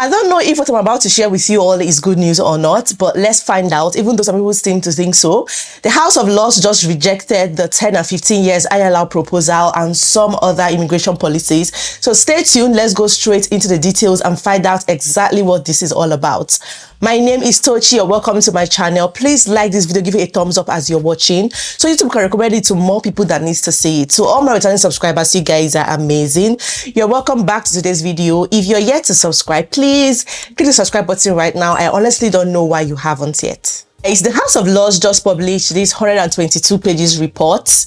I don't know if what I'm about to share with you all is good news or not, but let's find out, even though some people seem to think so. The House of Lords just rejected the 10 and 15 years ILR proposal and some other immigration policies. So stay tuned, let's go straight into the details and find out exactly what this is all about. My name is Tochi, and welcome to my channel. Please like this video, give it a thumbs up as you're watching, so YouTube can recommend it to more people that needs to see it. To all my returning subscribers, you guys are amazing. You're welcome back to today's video. If you're yet to subscribe, please click the subscribe button right now. I honestly don't know why you haven't yet. It's the House of Lords just published this 122 pages report,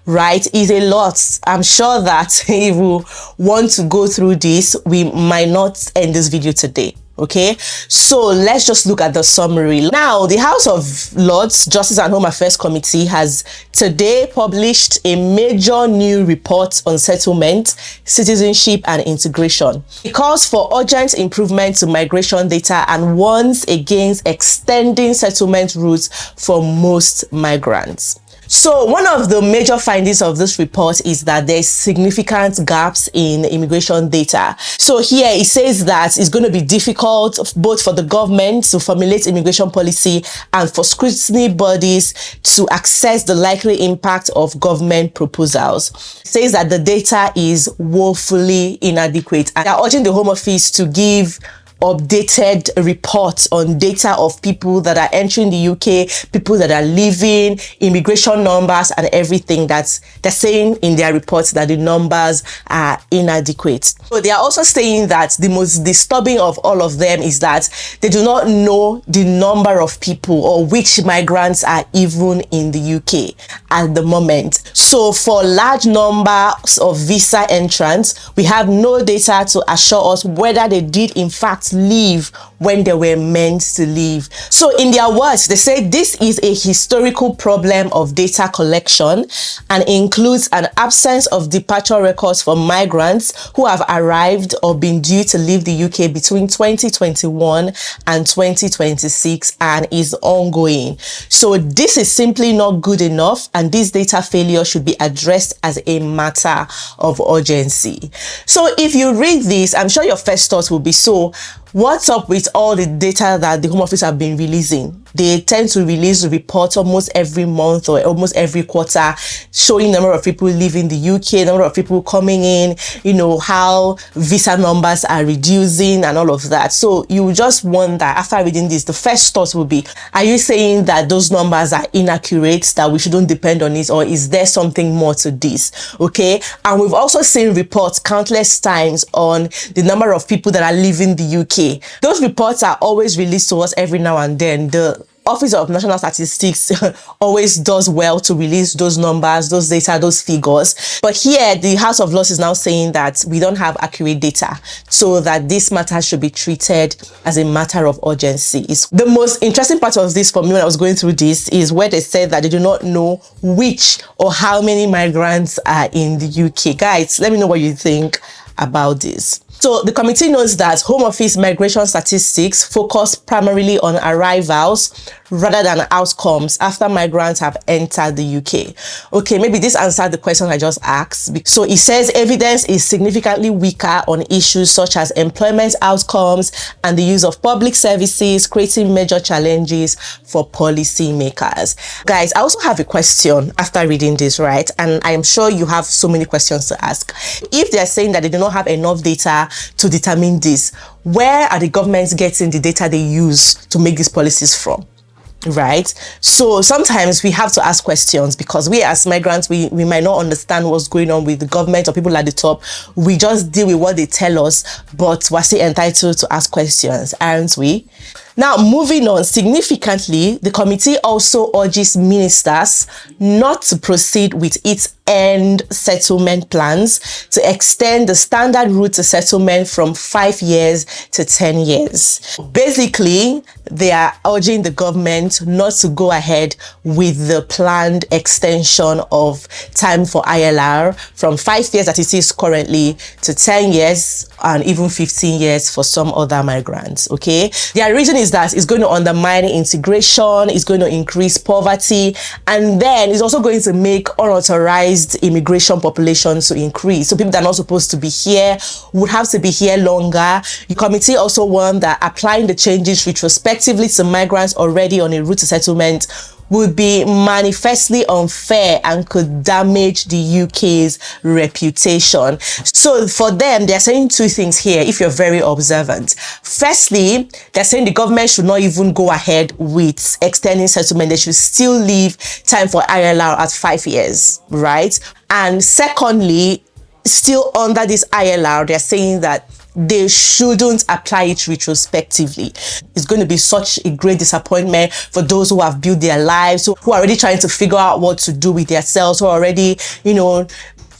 right? It's a lot. I'm sure that if we want to go through this, we might not end this video today. Okay, so let's just look at the summary. Now, the House of Lords Justice and Home Affairs Committee has today published a major new report on settlement, citizenship and integration. It calls for urgent improvement to migration data and warns against extending settlement routes for most migrants. So one of the major findings of this report is that there's significant gaps in immigration data. So here it says that it's going to be difficult both for the government to formulate immigration policy and for scrutiny bodies to assess the likely impact of government proposals. It says that the data is woefully inadequate, and they're urging the Home Office to give updated reports on data of people that are entering the UK, people that are leaving, immigration numbers and everything. That they're saying in their reports that the numbers are inadequate. So they are also saying that the most disturbing of all of them is that they do not know the number of people or which migrants are even in the UK at the moment. So for large numbers of visa entrants, we have no data to assure us whether they did in fact leave when they were meant to leave. So in their words, they say this is a historical problem of data collection and includes an absence of departure records for migrants who have arrived or been due to leave the UK between 2021 and 2026 and is ongoing. So this is simply not good enough, and this data failure should be addressed as a matter of urgency. So if you read this, I'm sure your first thought will be, so what's up with all the data that the Home Office have been releasing? They tend to release reports almost every month or almost every quarter, showing number of people leaving the UK, number of people coming in, you know, how visa numbers are reducing and all of that. So you just wonder, after reading this, the first thought will be, are you saying that those numbers are inaccurate, that we shouldn't depend on it, or is there something more to this? Okay. And we've also seen reports countless times on the number of people that are leaving the UK. Those reports are always released to us every now and then. The Office of National Statistics always does well to release those numbers, those data, those figures. But here, the House of Lords is now saying that we don't have accurate data, so that this matter should be treated as a matter of urgency. The most interesting part of this for me when I was going through this is where they said that they do not know which or how many migrants are in the UK. Guys, let me know what you think about this. So the committee notes that Home Office migration statistics focus primarily on arrivals rather than outcomes after migrants have entered the UK. Okay, maybe this answered the question I just asked. So it says evidence is significantly weaker on issues such as employment outcomes and the use of public services, creating major challenges for policy makers. Guys, I also have a question after reading this, right? And I am sure you have so many questions to ask. If they're saying that they do not have enough data to determine this, where are the governments getting the data they use to make these policies from? Right? So sometimes we have to ask questions, because we as migrants, we might not understand what's going on with the government or people at the top. We just deal with what they tell us, but we're still entitled to ask questions, aren't we? Now, moving on, significantly, the committee also urges ministers not to proceed with its end settlement plans to extend the standard route to settlement from 5 years to 10 years. Basically, they are urging the government not to go ahead with the planned extension of time for ILR from 5 years that it is currently to 10 years and even 15 years for some other migrants. Okay, their reason is that it's going to undermine integration, it's going to increase poverty, and then it's also going to make unauthorized authorized immigration population to increase. So people that are not supposed to be here would have to be here longer. The committee also warned that applying the changes retrospectively to migrants already on a route to settlement would be manifestly unfair and could damage the UK's reputation. So for them, they're saying two things here, if you're very observant. Firstly, they're saying the government should not even go ahead with extending settlement. They should still leave time for ILR at 5 years, right? And secondly, still under this ILR, they're saying that they shouldn't apply it retrospectively. It's going to be such a great disappointment for those who have built their lives, who are already trying to figure out what to do with themselves, who are already,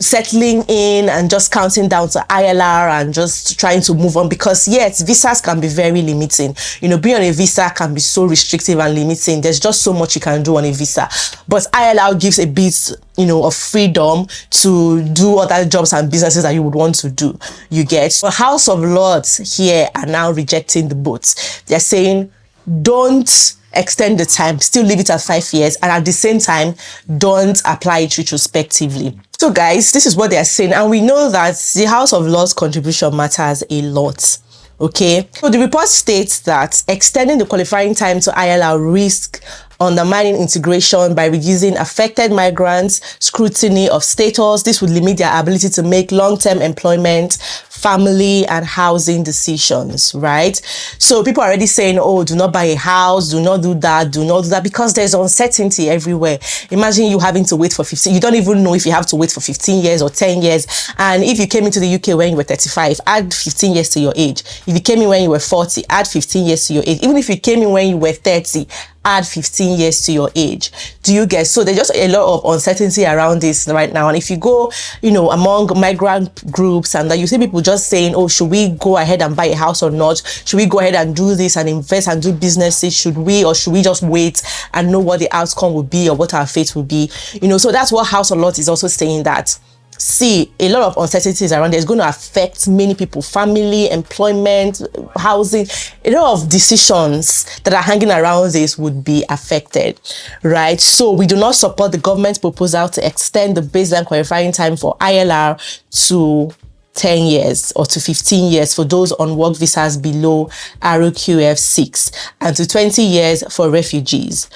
settling in and just counting down to ILR and just trying to move on. Because yes, visas can be very limiting. Being on a visa can be so restrictive and limiting. There's just so much you can do on a visa. But ILR gives a bit, of freedom to do other jobs and businesses that you would want to do. You get? The House of Lords here are now rejecting the both. They're saying, don't extend the time, still leave it at 5 years, and at the same time, don't apply it retrospectively. So guys, this is what they're saying, and we know that the House of Lords contribution matters a lot. Okay, so the report states that extending the qualifying time to ILR risk undermining integration by reducing affected migrants' scrutiny of status. This would limit their ability to make long-term employment, family and housing decisions, right? So people are already saying, oh, do not buy a house, do not do that, because there's uncertainty everywhere. Imagine you having to wait for 15, you don't even know if you have to wait for 15 years or 10 years. And if you came into the UK when you were 35, add 15 years to your age. If you came in when you were 40, add 15 years to your age. Even if you came in when you were 30, add 15 years to your age. Do you get? So there's just a lot of uncertainty around this right now. And if you go, among migrant groups and that you see people just saying, oh, should we go ahead and buy a house or not? Should we go ahead and do this and invest and do businesses? Should we, or should we just wait and know what the outcome will be or what our fate will be? So that's what House of Lords is also saying, that see, a lot of uncertainties around there is going to affect many people, family, employment, housing. A lot of decisions that are hanging around this would be affected, right? So we do not support the government's proposal to extend the baseline qualifying time for ILR to 10 years or to 15 years for those on work visas below ROQF 6 and to 20 years for refugees.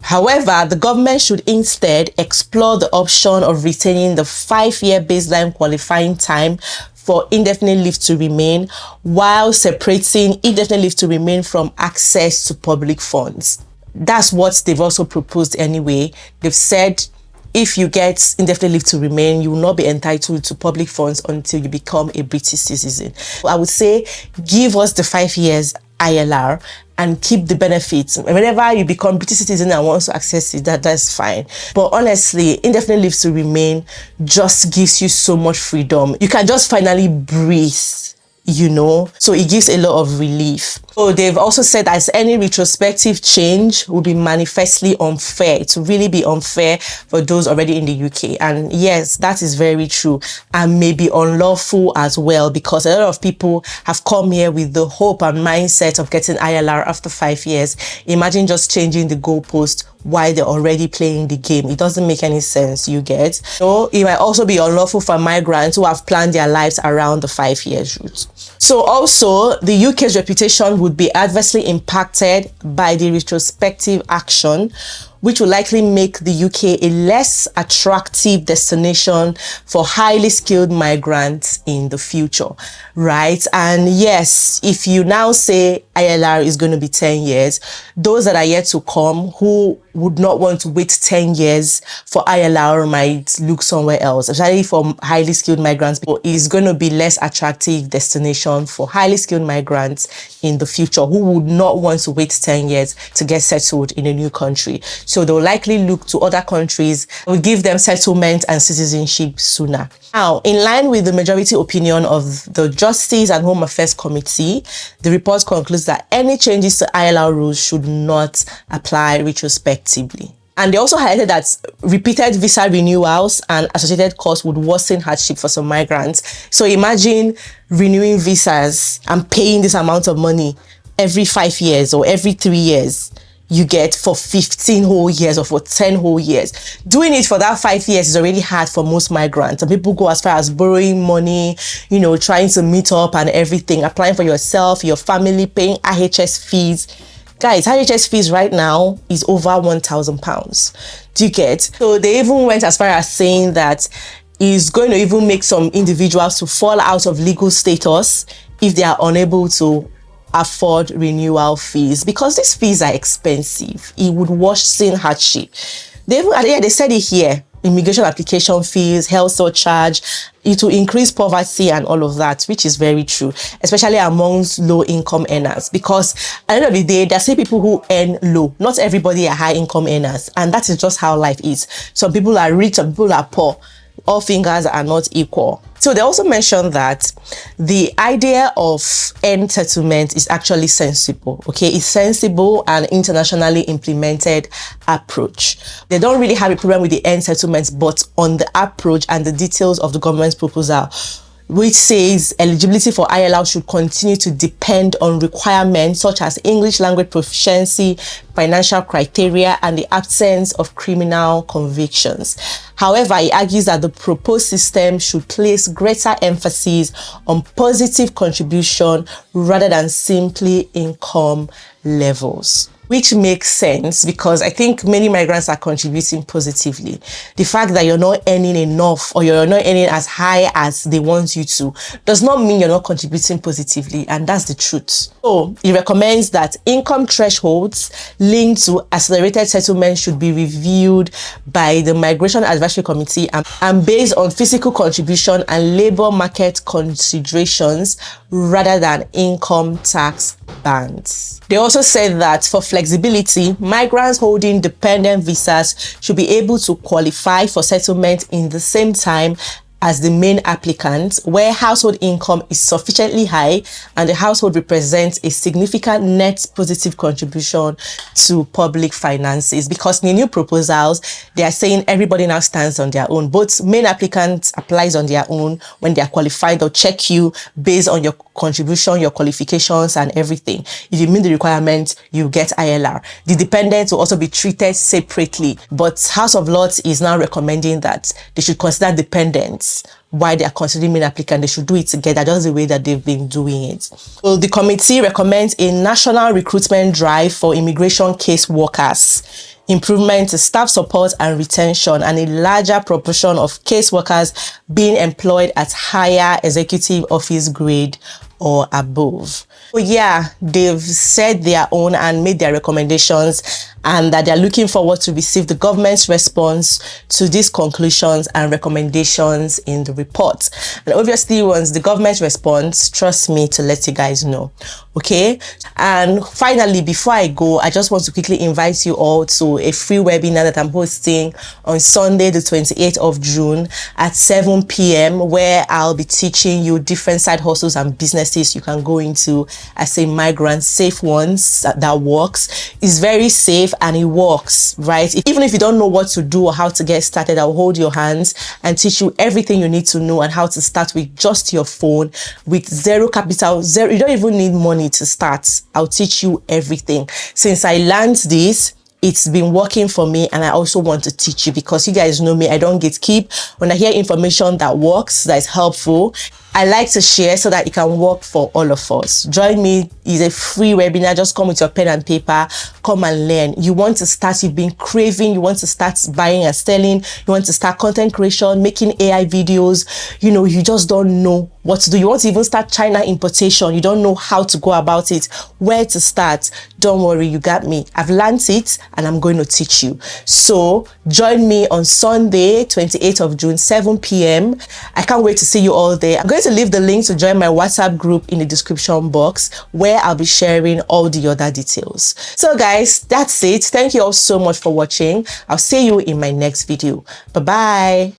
However, the government should instead explore the option of retaining the 5-year baseline qualifying time for indefinite leave to remain while separating indefinite leave to remain from access to public funds. That's what they've also proposed anyway. They've said if you get indefinite leave to remain, you will not be entitled to public funds until you become a British citizen. I would say give us the 5 years ILR and keep the benefits. Whenever you become British citizen and want to access it, that's fine. But honestly, indefinite leave to remain just gives you so much freedom. You can just finally breathe, so it gives a lot of relief. So they've also said that any retrospective change will be manifestly unfair. It will really be unfair for those already in the UK. And yes, that is very true, and maybe unlawful as well, because a lot of people have come here with the hope and mindset of getting ILR after 5 years. Imagine just changing the goalpost while they're already playing the game. It doesn't make any sense, you get? So it might also be unlawful for migrants who have planned their lives around the 5 years route. So also, the UK's reputation would be adversely impacted by the retrospective action, which will likely make the UK a less attractive destination for highly skilled migrants in the future, right? And yes, if you now say ILR is going to be 10 years, those that are yet to come who would not want to wait 10 years for ILR might look somewhere else, especially for highly skilled migrants. It's going to be less attractive destination for highly skilled migrants in the future who would not want to wait 10 years to get settled in a new country. So they'll likely look to other countries that will give them settlement and citizenship sooner. Now, in line with the majority opinion of the Justice and Home Affairs Committee, the report concludes that any changes to ILR rules should not apply retrospectively. And they also highlighted that repeated visa renewals and associated costs would worsen hardship for some migrants. So imagine renewing visas and paying this amount of money every 5 years or every 3 years. you get, for 15 whole years or for 10 whole years. Doing it for that 5 years is already hard for most migrants. And people go as far as borrowing money, you know, trying to meet up and everything, applying for yourself, your family, paying IHS fees. Guys, IHS fees right now is over £1,000. Do you get? So they even went as far as saying that it's going to even make some individuals to fall out of legal status if they are unable to afford renewal fees, because these fees are expensive. It would worsen hardship. They said it here: immigration application fees, health surcharge, it will increase poverty and all of that, which is very true, especially amongst low income earners, because at the end of the day, there are still people who earn low. Not everybody are high income earners, and that is just how life is. Some people are rich, some people are poor. All fingers are not equal. So they also mentioned that the idea of end settlement is actually sensible. Okay, it's sensible and internationally implemented approach. They don't really have a problem with the end settlement, but on the approach and the details of the government's proposal, which says eligibility for ILR should continue to depend on requirements such as English language proficiency, financial criteria, and the absence of criminal convictions. However, he argues that the proposed system should place greater emphasis on positive contribution rather than simply income levels. Which makes sense, because I think many migrants are contributing positively. The fact that you're not earning enough or you're not earning as high as they want you to does not mean you're not contributing positively, and that's the truth. So he recommends that income thresholds linked to accelerated settlement should be reviewed by the Migration Advisory Committee and based on physical contribution and labor market considerations rather than income tax bands. They also said that for flexibility, migrants holding dependent visas should be able to qualify for settlement in the same time as the main applicant, where household income is sufficiently high and the household represents a significant net positive contribution to public finances. Because in the new proposals, they are saying everybody now stands on their own. Both main applicants applies on their own. When they are qualified, they'll check you based on your contribution, your qualifications and everything. If you meet the requirement, you get ILR. The dependents will also be treated separately, but House of Lords is now recommending that they should consider dependents why they are considering main applicant. They should do it together, just the way that they've been doing it. So the committee recommends a national recruitment drive for immigration case workers, improvement to staff support and retention, and a larger proportion of case workers being employed at higher executive office grade or above. So yeah, they've said their own and made their recommendations, and that they're looking forward to receive the government's response to these conclusions and recommendations in the report. And obviously, once the government responds, trust me to let you guys know. Okay, and finally, before I go, I just want to quickly invite you all to a free webinar that I'm hosting on Sunday the 28th of June at 7 p.m. where I'll be teaching you different side hustles and businesses you can go into as a migrant, safe ones that works. It's very safe and it works, right? Even if you don't know what to do or how to get started, I'll hold your hands and teach you everything you need to know and how to start with just your phone, with zero capital, zero. You don't even need money to start. I'll teach you everything. Since I learned this, it's been working for me, and I also want to teach you, because you guys know me, I don't gatekeep. When I hear information that works, that is helpful, I like to share so that it can work for all of us. Join me. It's a free webinar. Just come with your pen and paper. Come and learn. You want to start, you've been craving, you want to start buying and selling, you want to start content creation, making AI videos, you just don't know what to do. You want to even start China importation. You don't know how to go about it, where to start. Don't worry, you got me. I've learned it and I'm going to teach you. So join me on Sunday, 28th of June, 7 p.m. I can't wait to see you all there. I'm going to leave the link to join my WhatsApp group in the description box, where I'll be sharing all the other details. So guys, that's it. Thank you all so much for watching. I'll see you in my next video. Bye-bye.